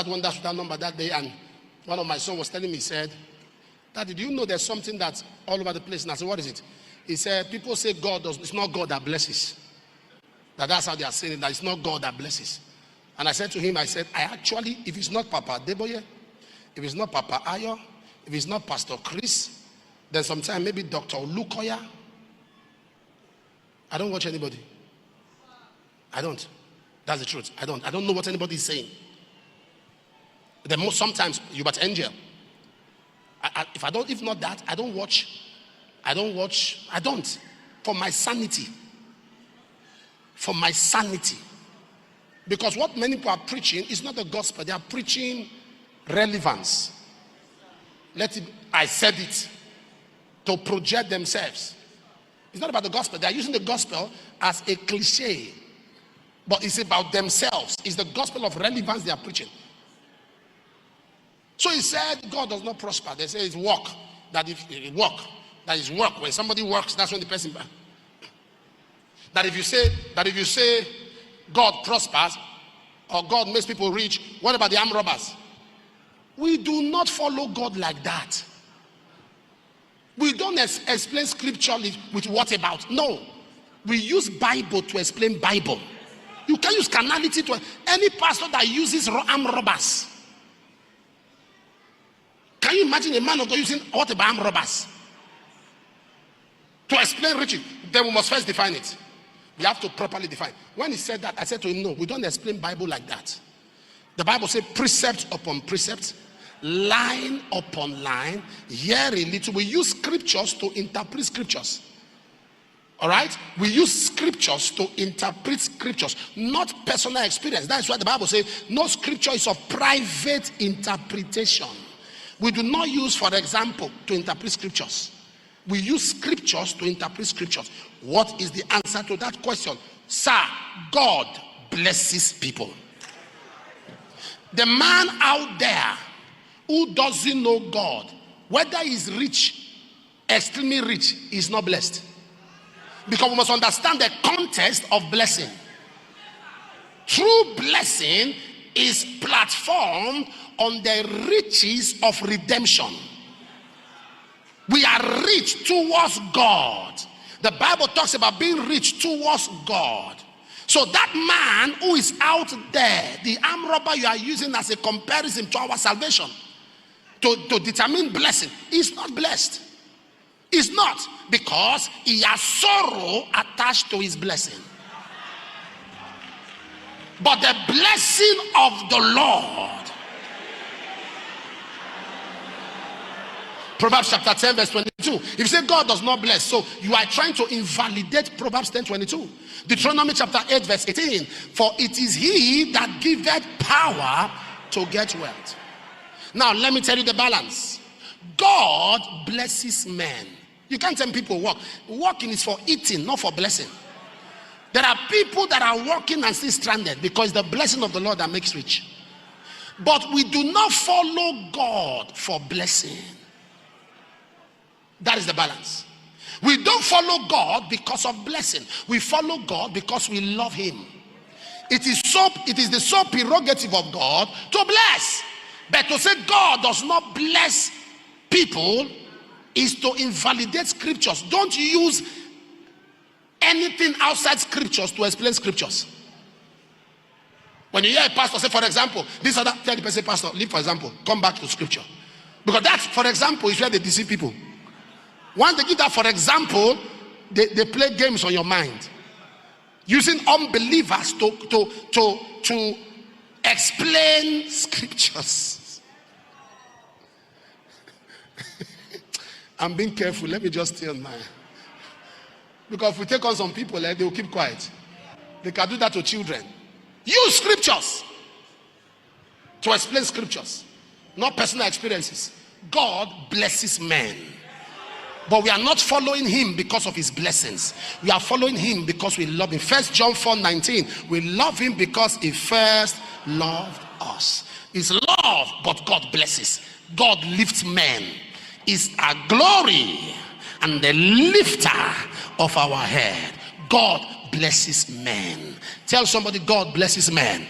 one dash with that number that day, and one of my sons was telling me, he said, Daddy, do you know there's something that's all over the place? And I said, what is it? He said, people say it's not God that blesses. That's how they are saying it, that it's not God that blesses. And I said to him, I actually, if it's not Papa Deboye, if it's not Papa Ayo, if it's not Pastor Chris, then sometime maybe Dr. Lukoya. I don't watch anybody. I don't. That's the truth. I don't know what anybody is saying. Sometimes you but Angel. If not that, I don't watch. For my sanity. For my sanity. Because what many people are preaching is not the gospel. They are preaching relevance. I said it to project themselves. It's not about the gospel. They are using the gospel as a cliche. But it's about themselves. It's the gospel of relevance they are preaching. So he said, God does not prosper. They say it's work. That is work. When somebody works, that's when the person. That if you say God prospers or God makes people rich, what about the armed robbers? We do not follow God like that. We don't explain scripturally with what about. No. We use Bible to explain Bible. You can use carnality to any pastor that uses armed robbers. Can you imagine a man of God using what about armed robbers? To explain riches, then we must first define it. We have to properly define. When he said that, I said to him, no, we don't explain Bible like that. The Bible says precept upon precept, line upon line, here a little. We use scriptures to interpret scriptures. All right? We use scriptures to interpret scriptures, not personal experience. That's why the Bible says no scripture is of private interpretation. We do not use, for example, to interpret scriptures. We use scriptures to interpret scriptures. What is the answer to that question? Sir, God blesses people. The man out there who doesn't know God, whether he's rich, extremely rich, is not blessed. Because we must understand the context of blessing. True blessing is platformed on the riches of redemption. We are rich towards God. The Bible talks about being rich towards God. So that man who is out there, the armed robber you are using as a comparison to our salvation, to determine blessing, is not blessed. Is not, because he has sorrow attached to his blessing. But the blessing of the Lord. Proverbs chapter 10 verse 22. If you say God does not bless, so you are trying to invalidate Proverbs 10:22. Deuteronomy chapter 8 verse 18. For it is he that giveth power to get wealth. Now let me tell you the balance. God blesses men. You can't tell people work. Working is for eating, not for blessing. There are people that are working and still stranded because the blessing of the Lord that makes rich. But we do not follow God for blessing. That is the balance. We don't follow God because of blessing. We follow God because we love him. It is the sole prerogative of God to bless. But to say God does not bless people is to invalidate scriptures. Don't use anything outside scriptures to explain scriptures. When you hear a pastor say, for example, this other, tell the person, pastor, leave for example, come back to scripture. Because that, for example, is where they deceive people. Once they give that, for example, they play games on your mind. Using unbelievers to explain scriptures. I'm being careful. Let me just tell my. Because if we take on some people, they will keep quiet. They can do that to children. Use scriptures to explain scriptures, not personal experiences. God blesses men. But we are not following him because of his blessings. We are following him because we love him. 1 John 4:19. We love him because he first loved us. It's love, but God blesses. God lifts men. Is our glory and the lifter of our head. God blesses men. Tell somebody, God blesses men.